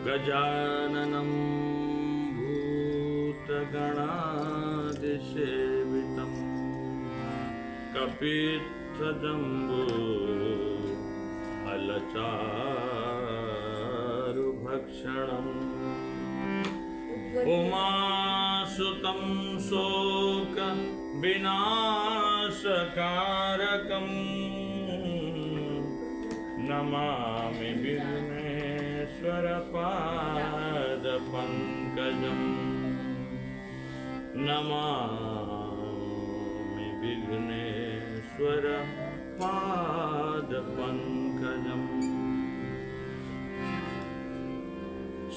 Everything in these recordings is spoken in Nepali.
गजाननं भूतगणादिसेवितं कपित्थजम्बो फलचारुभक्षणम् उमासुतं शोकविनाशकारकम् नमामि विघ्नेश्वरपादपङ्कजम् नमामि विघ्नेश्वरपादपङ्कजम्।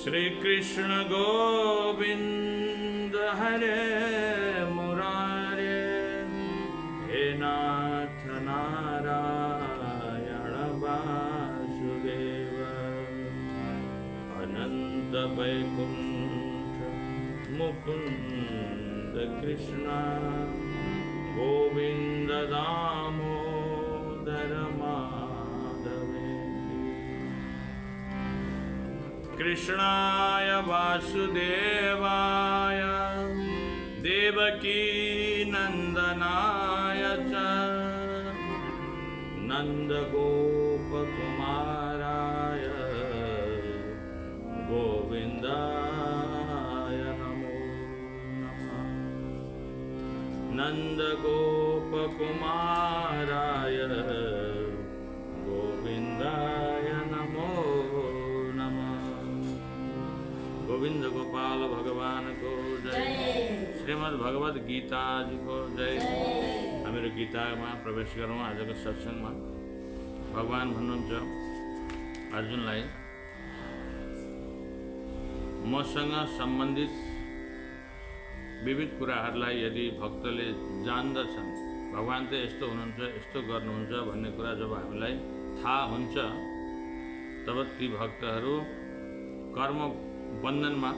श्री कृष्ण गोविंद हरे मुरारे हे नाथ नारायण वासुदेव अनंत वैकुंठ मुकुंद कृष्ण गोविंद दामोदर कृष्णाय वासुदेवाय देवकी नंदनाय च नंदगोपकुमाराय गोविंदाय नमो नमः। नंदगोपकुमाराय गोविंदाय नमो नमः। गोविंद गोपाल भगवान को जय। श्रीमद् भगवद गीता जी को जय। हामीहरू गीतामा प्रवेश गरौँ। आजको सत्सङ्गमा भगवान भन्नुहुन्छ अर्जुनलाई, मसँग सम्बन्धित विविध कुराहरूलाई यदि भक्तले जान्दछन्, भगवान त यस्तो हुनुहुन्छ, यस्तो गर्नुहुन्छ भन्ने कुरा जब हामीलाई थाहा हुन्छ, तब ती भक्तहरू कर्म बन्धनमा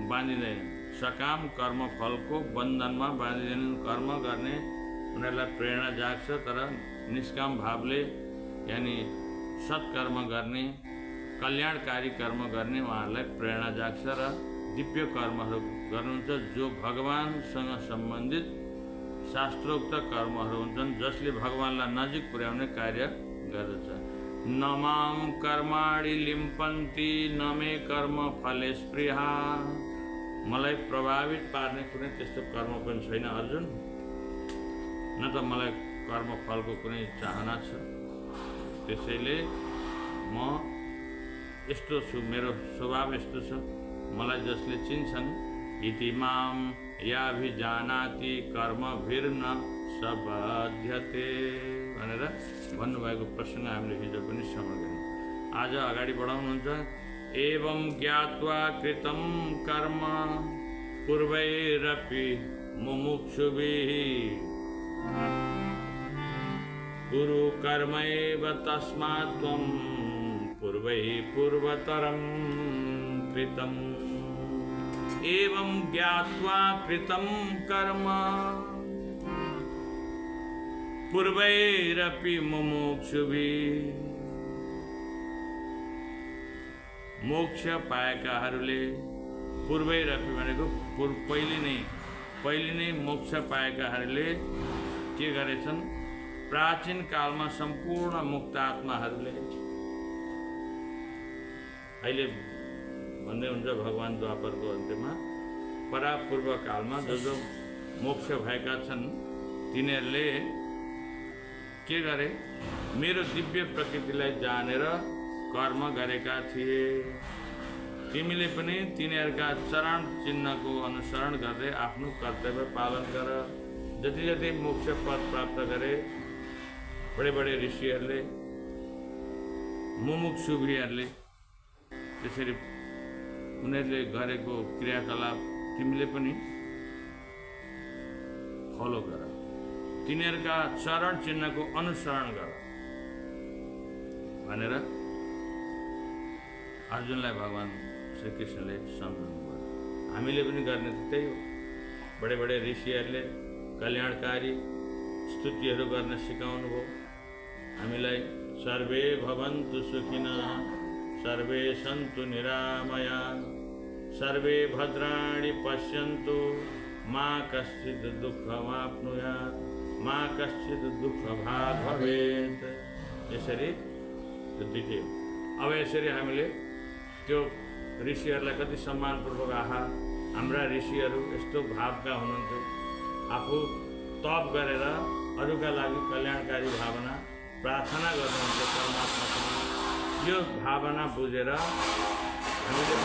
बाँधिँदैनन्। सकाम कर्म फलको बन्धनमा बाँधिँदैनन्। कर्म गर्ने उनीहरूलाई प्रेरणा जाग्छ, तर निष्काम भावले यानि सत्कर्म गर्ने, कल्याणकारी कर्म गर्ने उहाँहरूलाई प्रेरणा जाग्छ र दिव्य कर्महरू गर्नुहुन्छ, जो भगवानसँग सम्बन्धित शास्त्रोक्त कर्महरू हुन्छन्, जसले भगवानलाई नजिक पुर्याउने कार्य गर्दछ। न मां कर्माणि लिम्पन्ति न मे कर्म फले स्पृहा। मलाई प्रभावित पार्ने कुनै त्यस्तो कर्म पनि छैन अर्जुन, न त मलाई कर्मफलको कुनै चाहना छ। त्यसैले म यस्तो छु, मेरो स्वभाव यस्तो छ, मलाई जसले चिन्छन् इति मां याभिजानाति कर्मभिर्न सबध्यते भनेर भन्नुभएको प्रसङ्ग हामीले हिजो पनि स्मरण गऱ्यौँ। आज अगाडि बढाउनुहुन्छ। एवं ज्ञात्वा कृतं कर्म पूर्वैरपि मुमुक्षुभिः कुरु कर्मैव तस्मात् त्वं पूर्वैः पूर्वतरं कृतम्। एवं ज्ञात्वा कृतं कर्म पूर्वैरपि मुमुक्षुभिः। मोक्ष पाएकाहरूले, पूर्वैरपि भनेको पहिले नै मोक्ष पाएकाहरूले के गरेछन्? प्राचीन कालमा सम्पूर्ण मुक्त आत्माहरूले, अहिले भन्दै हुन्छ भगवान द्वापरको अन्त्यमा, परापूर्व कालमा जो मोक्ष भएका छन् तिनीहरूले के गरे? मेरो दिव्य प्रकृतिलाई जानेर कर्म गरेका थिए। तिमीले पनि तिनीहरूका चरण चिन्हको अनुसरण गर्दै आफ्नो कर्तव्य पालन गर। जति जति मोक्ष पद प्राप्त गरे बडे बडे ऋषिहरूले, मुमुक्षुभिहरूले, त्यसरी उनीहरूले गरेको क्रियाकलाप तिमीले पनि फलो गर, तिनीहरूका चरण चिन्हको अनुसरण गर भनेर अर्जुनलाई भगवान श्रीकृष्णले सम्झाउनु भयो। हामीले पनि गर्ने त्यही हो। बडे बडे ऋषिहरूले कल्याणकारी स्तुतिहरू गर्न सिकाउनु भयो हामीलाई। सर्वे भवन्तु सुखिनः सर्वे सन्तु निरामयाः सर्वे भद्राणि पश्यन्तु मा कश्चित् दुःखमाप्नुयात् मा कश्चित् दुःखभाग् भवेत्। यसरी द्वितीय। अब यसरी हामीले त्यो ऋषिहरूलाई कति सम्मानपूर्वक आहा हाम्रा ऋषिहरू यस्तो भावका हुनुहुन्थ्यो, आफू तप गरेर अरूका लागि कल्याणकारी भावना प्रार्थना गर्नुहुन्छ परमात्मासँग। यो भावना बुझेर हामीले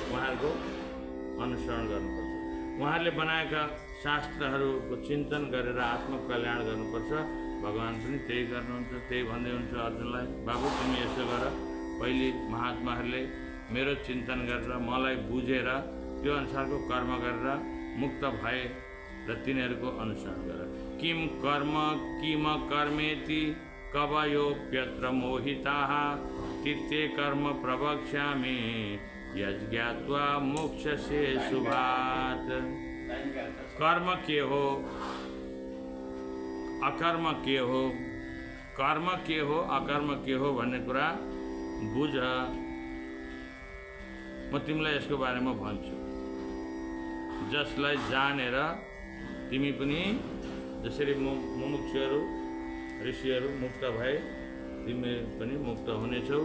उहाँहरूको अनुसरण गर्नुपर्छ। उहाँहरूले बनाएका शास्त्रहरूको चिन्तन गरेर आत्मकल्याण गर्नुपर्छ। भगवान पनि त्यही गर्नुहुन्छ। त्यही भन्दै हुन्छ अर्जुनलाई, बाबु तिमी यसो गर, पहिले महात्माहरूले मेरो चिन्तन गरेर मलाई बुझेर त्यो अनुसारको कर्म गरेर मुक्त भए र तिनीहरूको अनुसरण गर। किम कर्म किम कर्मेति कवयोप्यत्र मोहिताः तीर्थे कर्म प्रवक्ष्यामि यज्ञात्वा मोक्षसे शुभात्। कर्म के हो, अकर्म के हो, कर्म के हो अकर्म के हो भन्ने कुरा बुझ। म तिमीलाई यसको बारेमा भन्छु, जसलाई जानेर तिमी पनि जसरी मुमुक्षुहरू ऋषिहरू मुक्त भए तिमी पनि मुक्त हुनेछौ।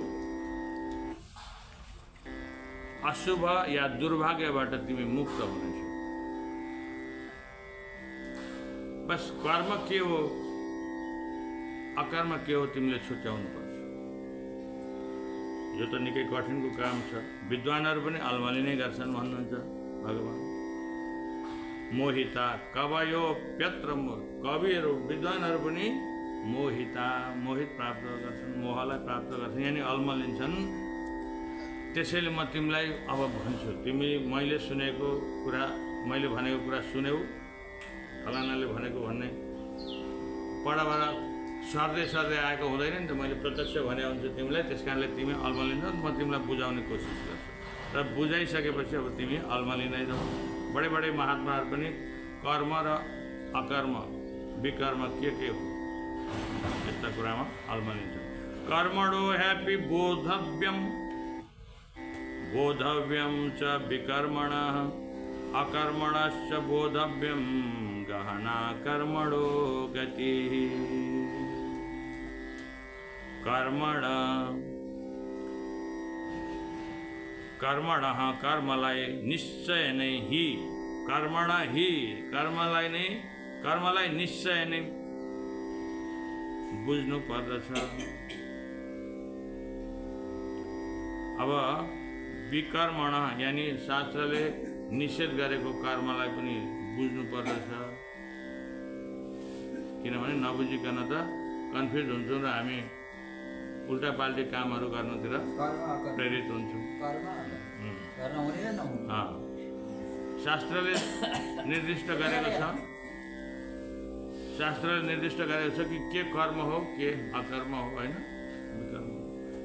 अशुभ या दुर्भाग्यबाट तिमी मुक्त हुनेछौ। बस कर्म के हो अकर्म के हो तिमीले छुट्याउनु पर्छ। यो त निकै कठिनको काम छ। विद्वानहरू पनि अलमली नै गर्छन् भन्नुहुन्छ भगवान। मोहिता कवयोप्यत्र कविहरू विद्वानहरू पनि मोहित प्राप्त गर्छन्, मोहलाई प्राप्त गर्छन्, यानि अल्मलिन्छन्। त्यसैले म तिमीलाई अब भन्छु, तिमी मैले सुनेको कुरा, मैले भनेको कुरा सुन्यौ, फलानाले भनेको भन्ने पढाबाट सर्दै आएको हुँदैन नि त। मैले प्रत्यक्ष भने हुन्छ तिमीलाई, त्यस कारणले तिमी अल्मलिन्छौ। म तिमीलाई बुझाउने कोसिस गर्छु र बुझाइसकेपछि अब तिमी अल्मलिनै जाऊ। बडे महात्माहरू पनि कर्म र अकर्म विकर्म के हो यस्ता कुरामा अल्मलिन्छ। कर्मणो ह्यापी बोधव्यम च विकर्मणः अकर्मणश्च बोधव्यम गहना कर्मणो गतिः। कर्मणः कर्मलाई निश्चय नै ही, कर्मण ही कर्मलाई निश्चय नै बुझ्नु पर्दछ। अब विकर्मण यानी शास्त्रले निषेध गरेको कर्मलाई पनि बुझ्नु पर्दछ। किनभने नबुझिकन त कन्फ्युज हुन्छौँ र हामी उल्टा पाल्टी कामहरू गर्नुतिर प्रेरित हुन्छौँ। शास्त्रले निर्दिष्ट गरेको छ, शास्त्रले निर्दिष्ट गरेको छ कि के कर्म हो के अकर्म हो, होइन?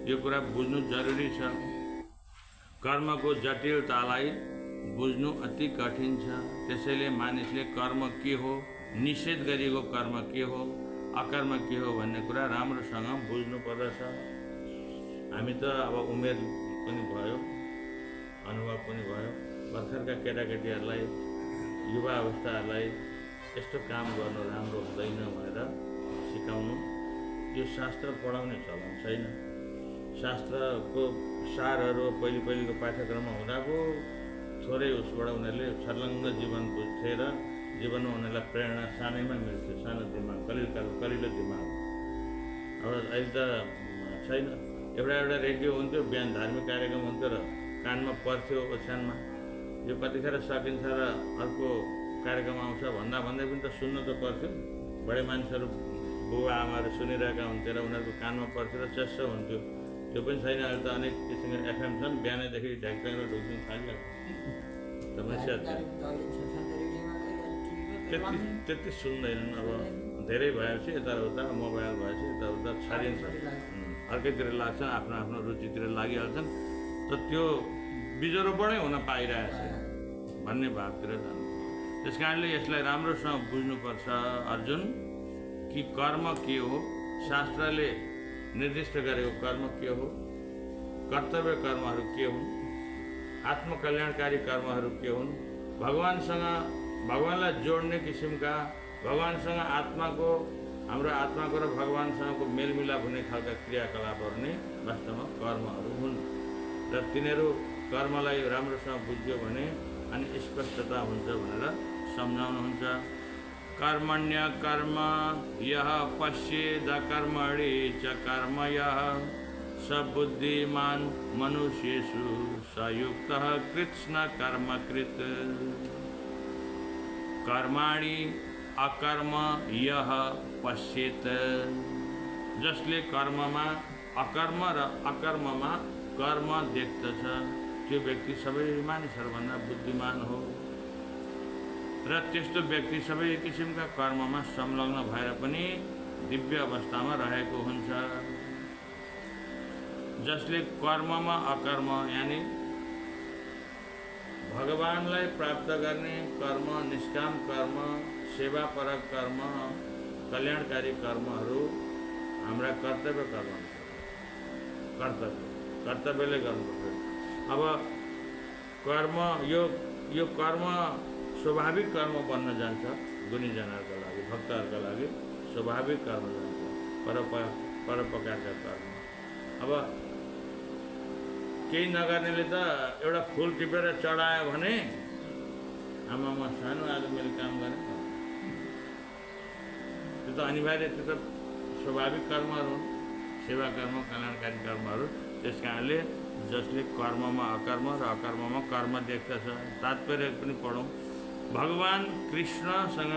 यो कुरा बुझ्नु जरुरी छ। कर्मको जटिलतालाई बुझ्नु अति कठिन छ। त्यसैले मानिसले कर्म के हो, निषेध गरिएको कर्म के हो, अकर्म के हो भन्ने कुरा राम्रोसँग बुझ्नु पर्दछ। हामी त अब उमेर पनि भयो, अनुभव पनि भयो। भर्खरका केटाकेटीहरूलाई, युवा अवस्थाहरूलाई यस्तो काम गर्नु राम्रो हुँदैन भनेर सिकाउनु, यो शास्त्र पढाउने चलन छैन। शास्त्रको सारहरू पहिलेको पाठ्यक्रममा हुँदाको थोरै उसबाट उनीहरूले छर्लङ्ग जीवन बुझ्थे र जीवनमा उनीहरूलाई प्रेरणा सानैमा मिल्थ्यो, सानो दिमाग, कलिलो दिमाग। अब अहिले त छैन। एउटा रेडियो हुन्थ्यो, बिहान धार्मिक कार्यक्रम हुन्थ्यो र कानमा पर्थ्यो ओछ्यानमा। यो कतिखेर सकिन्छ र अर्को कार्यक्रम आउँछ भन्दा पनि त सुन्नु त पर्थ्यो। बडे मान्छेहरू बुबा आमाहरू सुनिरहेका हुन्थ्यो र उनीहरूको कानमा पर्थ्यो र चेस्स हुन्थ्यो। त्यो पनि छैन। अहिले त अनेक किसिमको एफएम छन्, बिहानैदेखि ढ्याक्ट्याङ र ढुक्टिङ थालिहाल्छ। समस्या त्यति सुन्दैनन्। अब धेरै भएपछि यताउता मोबाइल भएपछि यताउता छरिन्छ, अर्कैतिर लाग्छन्, आफ्नो रुचितिर लागिहाल्छन्। त त्यो बिजोरोबाटै हुन पाइरहेछ भन्ने भावतिर जानु। त्यस कारणले यसलाई राम्रोसँग बुझ्नुपर्छ अर्जुन कि कर्म के हो, शास्त्रले निर्दिष्ट गरेको कर्म के हो, कर्तव्य कर्महरू के हुन्, आत्मकल्याणकारी कर्महरू के हुन्, भगवानलाई जोड्ने किसिमका, भगवानसँग हाम्रो आत्माको र भगवानसँगको मेलमिलाप हुने खालका क्रियाकलापहरू नै वास्तवमा कर्महरू हुन्। र तिनीहरू कर्मलाई राम्रोसँग बुझ्यो भने अनि स्पष्टता हुन्छ भनेर सम्झाउनुहुन्छ। कर्मण्य कर्म यः पश्येद कर्मणि च कर्म यः स बुद्धिमान मनुष्येषु स युक्तः कृत्स्न कर्मकृत्। कर्माणि अकर्म यः पश्येत, जसले कर्ममा अकर्म र अकर्ममा कर्म देख्दछ त्यो व्यक्ति सबै मानिसहरूभन्दा बुद्धिमान हो। र त्यस्तो व्यक्ति सबै किसिमका कर्ममा संलग्न भएर पनि दिव्य अवस्थामा रहेको हुन्छ। जसले कर्ममा अकर्म यानि भगवानलाई प्राप्त गर्ने कर्म, निष्काम कर्म, सेवापरक कर्म, कल्याणकारी कर्महरू हाम्रा कर्तव्य कर्म हुन्छ। कर्तव्यले गर्नुपर्छ। अब कर्म यो कर्म स्वाभाविक कर्म बन्न जान्छ। गुणीजनहरूका लागि, भक्तहरूका लागि स्वाभाविक कर्म जान्छ, परोपकारका कर्म। अब केही नगर्नेले त एउटा फुल टिपेर चढायो भने आमामा सानो आज मैले काम गरेँ, त्यो त अनिवार्य, त्यो त स्वाभाविक कर्महरू हुन्, सेवा कर्म, कल्याणकारी कर्महरू। त्यस कारणले जसले कर्ममा अकर्म र अकर्ममा कर्म देख्दछ। तात्पर्य पनि पढौँ। भगवान कृष्णसँग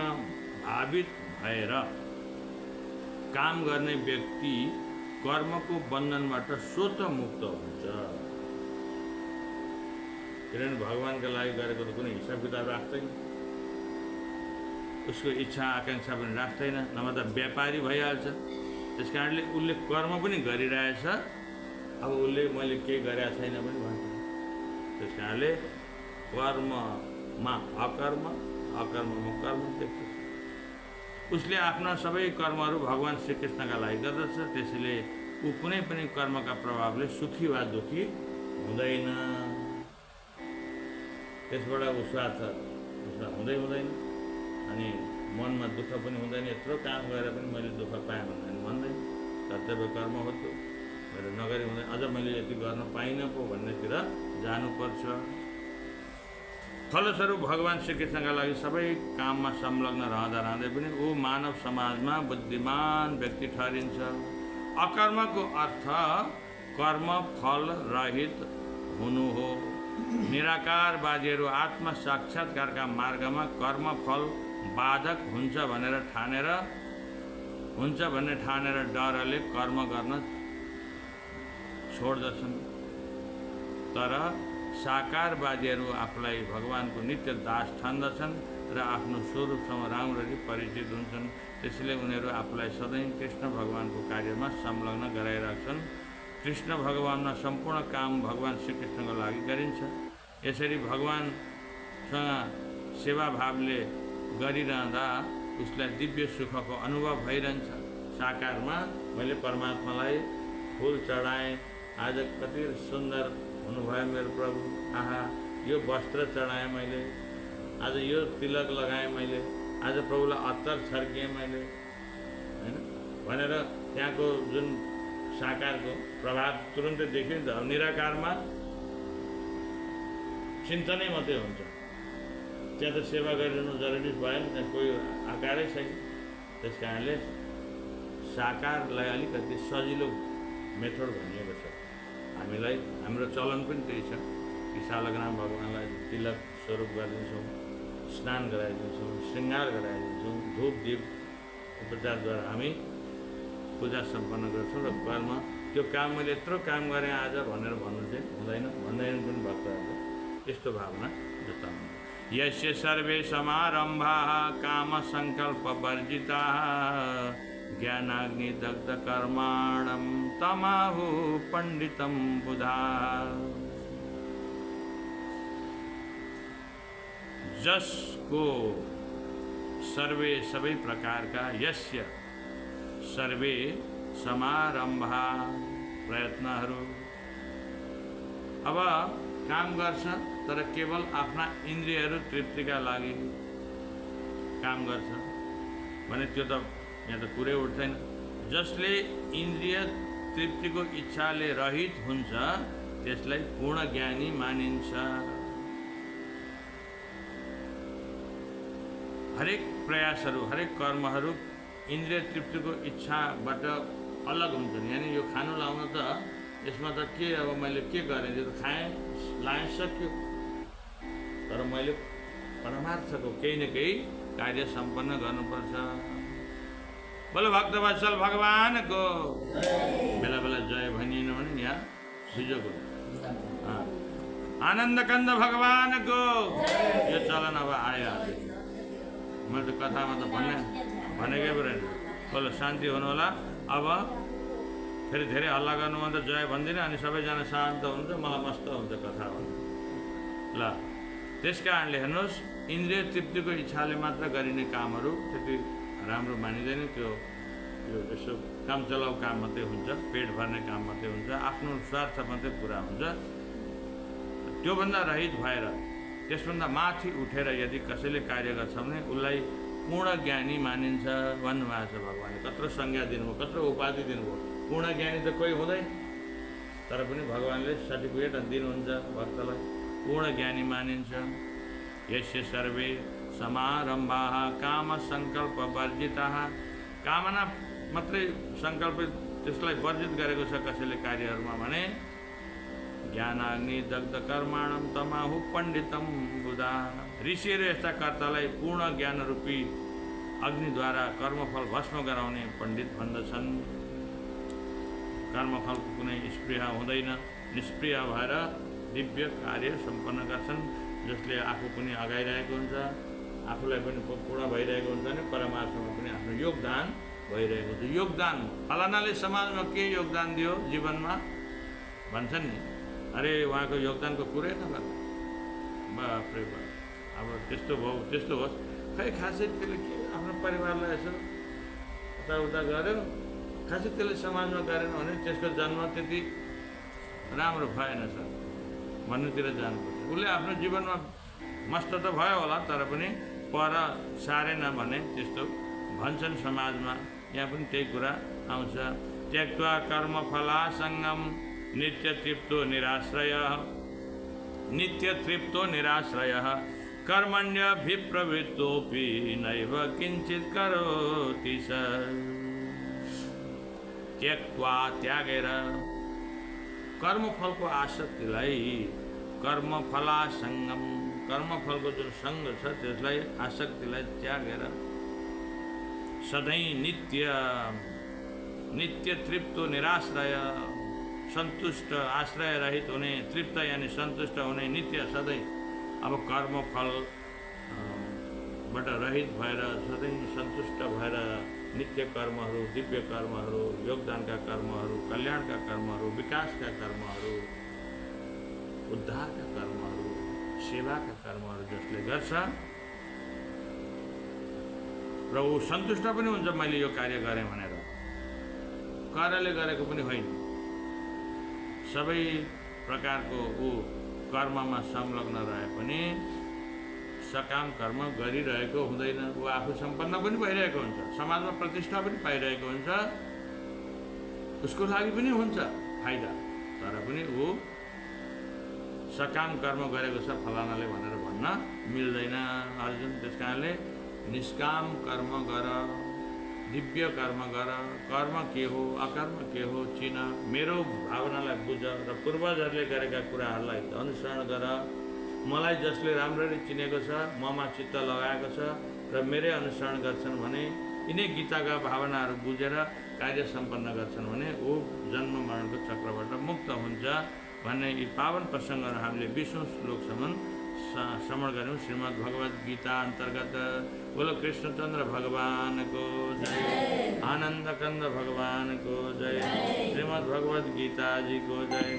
भावित भएर काम गर्ने व्यक्ति कर्मको बन्धनबाट स्वतः मुक्त हुन्छ। किनभने भगवानका लागि गरेको त कुनै हिसाब किताब राख्दैन, उसको इच्छा आकाङ्क्षा पनि राख्दैन, नभए त व्यापारी भइहाल्छ। त्यस कारणले उसले कर्म पनि गरिरहेछ, अब उसले मैले केही गरेको छैन पनि भन्छ। त्यस कारणले कर्ममा अकर्म, अकर्ममा कर्म देख्दछ। उसले आफ्ना सबै कर्महरू भगवान श्रीकृष्णका लागि गर्दछ। त्यसैले ऊ कुनै पनि कर्मका प्रभावले सुखी वा दुखी हुँदैन। त्यसबाट ऊ स्वार्थ हुँदैन अनि मनमा दुःख पनि हुँदैन। यत्रो काम गरेर पनि मैले दुःख पाएँ भन्दैन। कर्तव्य कर्म हो त्यो, मैले नगरी हुँदैन, अझ मैले यति गर्न पाइनँ पो भन्नेतिर जानुपर्छ। फलस्वरूप भगवान श्रीकृष्णका लागि सबै काममा संलग्न रहँदै पनि ऊ मानव समाजमा बुद्धिमान व्यक्ति ठहरिन्छ। अकर्मको अर्थ कर्म फल रहित हुनु हो। निराकारवादीहरू आत्म साक्षात्कारका मार्गमा कर्म फल बाधक हुन्छ भन्ने ठानेर डरले कर्म गर्न छोड्दछन्। तर साकारवादीहरू आफूलाई भगवानको नित्य दास ठान्दछन् र आफ्नो स्वरूपसँग राम्ररी परिचित हुन्छन्। त्यसैले उनीहरू आफूलाई सधैँ कृष्ण भगवानको कार्यमा संलग्न गराइराख्छन्। कृष्ण भगवानमा सम्पूर्ण काम भगवान श्रीकृष्णको लागि गरिन्छ। यसरी भगवानसँग सेवाभावले गरिरहँदा उसलाई दिव्य सुखको अनुभव भइरहन्छ। साकारमा मैले परमात्मालाई फुल चढाएँ, आज कति सुन्दर हुनुभयो मेरो प्रभु, आहा यो वस्त्र चढाएँ मैले, आज यो तिलक लगाएँ मैले, आज प्रभुलाई अत्तर छर्किएँ मैले, होइन भनेर त्यहाँको जुन साकारको प्रभाव तुरुन्तै देखियो नि त। अब निराकारमा चिन्तनै मात्रै हुन्छ, त्यहाँ त सेवा गरिरहनु जरुरी भएन, त्यहाँ कोही आकारै छैन। त्यस कारणले साकारलाई अलिकति सजिलो मेथड भनिएको छ। हामीलाई हाम्रो चलन पनि त्यही छ कि शालग्राम भगवानलाई तिलक स्वरूप गरिदिन्छौँ, स्नान गराइदिन्छौँ, श्रृङ्गार गराइदिन्छौँ, धूप दीप उपचारद्वारा हामी पूजा सम्पन्न गर्छौँ। र कर्म त्यो काम मैले यत्रो काम गरेँ आज भनेर भन्नु चाहिँ हुँदैन, भन्दैन पनि भक्तहरूले यस्तो भावना जताउनु। यस्य सर्वे समारम्भाः काम सङ्कल्प वर्जिताः ज्ञानाग्निदग्ध कर्माणं तमाहु पंडितं बुधा। जसको सर्वे सबै प्रकारका, यस्य सर्वे समारम्भा प्रयत्नहरू अब काम गर्छ तर केवल आफ्ना इन्द्रियहरू तृप्तिका लागि काम गर्छ भने त्यो त यहाँ त कुरै उठ्दैन। जसले इन्द्रिय तृप्तिको इच्छाले रहित हुन्छ त्यसलाई पूर्ण ज्ञानी मानिन्छ। हरेक प्रयासहरू, हरेक कर्महरू इन्द्रिय तृप्तिको इच्छाबाट अलग हुन्छन्। यानि यो खानु लाउन त यसमा त के, अब मैले के गरेँ, त्यो त खाएँ, लाएँ, सक्यो। तर मैले परमार्थको केही न केही कार्य सम्पन्न गर्नुपर्छ। बोलो भक्तवत्सल भगवानको बेला बेला जय भनिएन भने यहाँ सुजोको आनन्द कन्द भगवानको यो चलन अब आयो। मैले त कथामा त भनेकै पो रहेन। बोलो शान्ति हुनु होला। अब फेरि धेरै हल्ला गर्नुभन्दा जय भन्दिनँ, अनि सबैजना शान्त हुन्छ, मलाई मस्त हुन्छ कथा भन्नु ल। त्यस कारणले हेर्नुहोस्, इन्द्रिय तृप्तिको इच्छाले मात्र गरिने कामहरू त्यति राम्रो मानिँदैन। त्यो यसो काम चलाउ काम मात्रै हुन्छ, पेट भर्ने काम मात्रै हुन्छ, आफ्नो स्वार्थ मात्रै पुरा हुन्छ। त्योभन्दा रहित भएर त्यसभन्दा माथि उठेर यदि कसैले कार्य गर्छ भने उसलाई पूर्ण ज्ञानी मानिन्छ भन्नुभएको छ भगवान्ले। कत्रो संज्ञा दिनुभयो, कत्रो उपाधि दिनुभयो। पूर्ण ज्ञानी त कोही हुँदैन, तर पनि भगवान्ले सर्टिफिकेट दिनुहुन्छ भक्तलाई, पूर्ण ज्ञानी मानिन्छ। यस्य सर्वे समारम्भाः काम सङ्कल्प वर्जिताः, कामना मात्रै सङ्कल्प त्यसलाई वर्जित गरेको छ कसैले कार्यहरूमा भने ज्ञानाग्नि दग्ध कर्माणम तमाहु पण्डितम बुधा। ऋषिहरू यस्ता कर्तालाई पूर्ण ज्ञान रूपी अग्निद्वारा कर्मफल भस्म गराउने पण्डित भन्दछन्। कर्मफलको कुनै स्पृह हुँदैन, निष्प्रिय भएर दिव्य कार्य सम्पन्न गर्छन्। जसले आफू पनि अगाइरहेको हुन्छ, आफूलाई पनि पूर्ण भइरहेको हुन्छ भने परमार्थमा पनि आफ्नो योगदान भइरहेको हुन्छ। योगदान फलानाले समाजमा के योगदान दियो जीवनमा भन्छन् नि, अरे उहाँको योगदानको कुरै नगर्नु, बाफ्रे बाप। अब त्यस्तो भयो, त्यस्तो होस्, खै खासै त्यसले के आफ्नो परिवारलाई यसो उताउता गर्यो, खासै त्यसले समाजमा गरेन भने त्यसको जन्म त्यति राम्रो भएन सर भन्नुतिर जानुपर्छ। उसले आफ्नो जीवनमा मस्त त भयो होला, तर पनि पर सारेन भने त्यस्तो भन्छन् समाजमा। यहाँ पनि त्यही कुरा आउँछ। त्यक्त्वा कर्मफलासङ्गम नित्य तृप्तो निराश्रयः, नित्य तृप्तो निराश्रयः कर्मण्यभिप्रवृत्तोऽपि नैव किञ्चित् करोति सः। त्यक्त्वा त्यागेर कर्मफलको आसक्तिलाई, कर्मफलासङ्गम कर्मफलको जुन सङ्ग छ त्यसलाई, आसक्तिलाई त्यागेर सधैँ नित्य तृप्तो निराश्रय, सन्तुष्ट आश्रय रहित हुने, तृप्त यानि सन्तुष्ट हुने, नित्य सधैँ अब कर्मफलबाट रहित भएर सधैँ सन्तुष्ट भएर नित्य कर्महरू, दिव्य कर्महरू, योगदानका कर्महरू, कल्याणका कर्महरू, विकासका कर्महरू, उद्धारका कर्महरू, सेवाका कर्महरू जसले गर्छ र ऊ सन्तुष्ट पनि हुन्छ मैले यो कार्य गरेँ भनेर। कार्यले गरेको पनि होइन, सबै प्रकारको ऊ कर्ममा संलग्न रहे पनि सकाम कर्म गरिरहेको हुँदैन। ऊ आफू सम्पन्न पनि भइरहेको हुन्छ, समाजमा प्रतिष्ठा पनि पाइरहेको हुन्छ, उसको लागि पनि हुन्छ फाइदा, तर पनि ऊ सकाम कर्म गरेको छ फलानाले भनेर भन्न मिल्दैन अर्जुन। त्यस कारणले निष्काम कर्म गर, दिव्य कर्म गर। कर्म के हो, अकर्म के हो चिन, मेरो भावनालाई बुझ र पूर्वजहरूले गरेका कुराहरूलाई अनुसरण गर। मलाई जसले राम्ररी चिनेको छ, ममा चित्त लगाएको छ र मेरै अनुसरण गर्छन् भने, यिनै गीताका भावनाहरू बुझेर कार्य सम्पन्न गर्छन् भने ऊ जन्म मरणको चक्रबाट मुक्त हुन्छ भन्ने यी पावन प्रसङ्गहरू हामीले 20औं श्लोकसम्म श्रवण गऱ्यौँ श्रीमद् भगवद गीता अन्तर्गत। बोलो कृष्णचन्द्र भगवानको जय, आनन्द कंद भगवानको जय, श्रीमद् भगवद गीताजीको जय।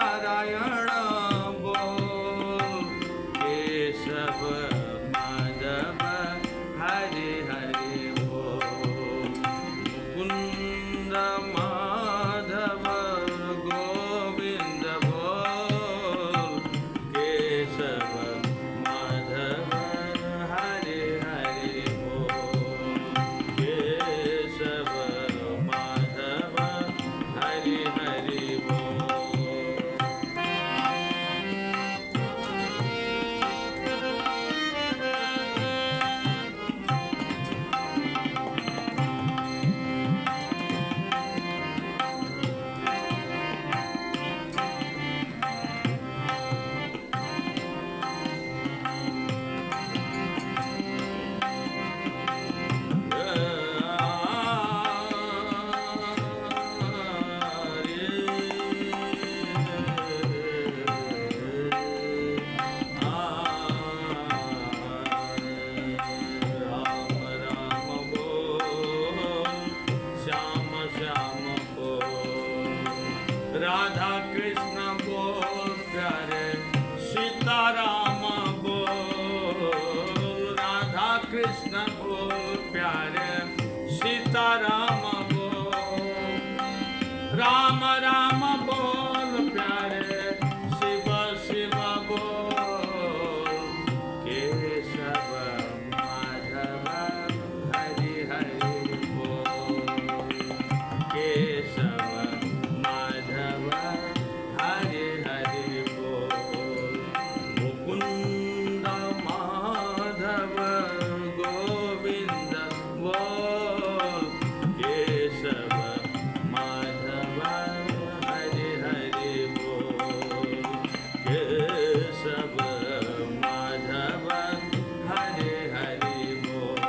नारायण बोल केशव माधव हरे हरे बोल मुकुंद माधव गोविंद बोल केशव माधव हरे हरे बोल केशव माधव हरे हरे बोल राधा कृष्ण बोल प्यारे सीताराम बोल राधा कृष्ण बोल प्यारे सीताराम बोल राम राम बोल प्यारे शिव शिव बोल केशव माधव हरि हरि बोल केशव माधव हरे हरे बोल मुकुंद माधव गोविंद बोल केशव माधव हरे हरे बोल केशव माधव हरे हरे बोल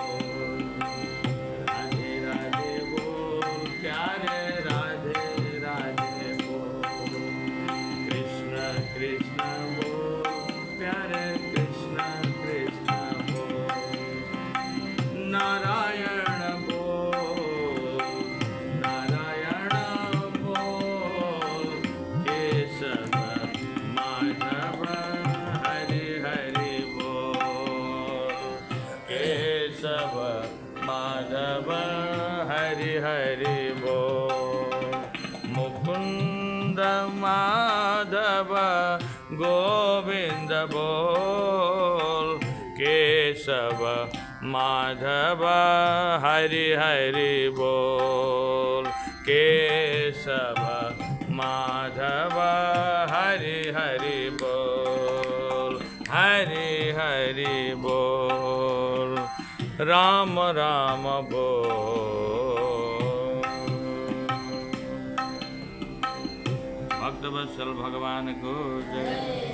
राधे राधे बोल प्यारे राधे राधे बोल कृष्ण कृष्ण बोल प्यारे कृष्ण कृष्ण बोल नारायण बोल केशव माधव हरे हरे बोल केशव माधव हरे हरे बोल मुकुंद माधव गोविंद बोल केशव माधव हरि हरि बोल केशव माधव हरि हरि बोल हरि हरि बोल राम राम बोल भक्तवत्सल भगवान को जय।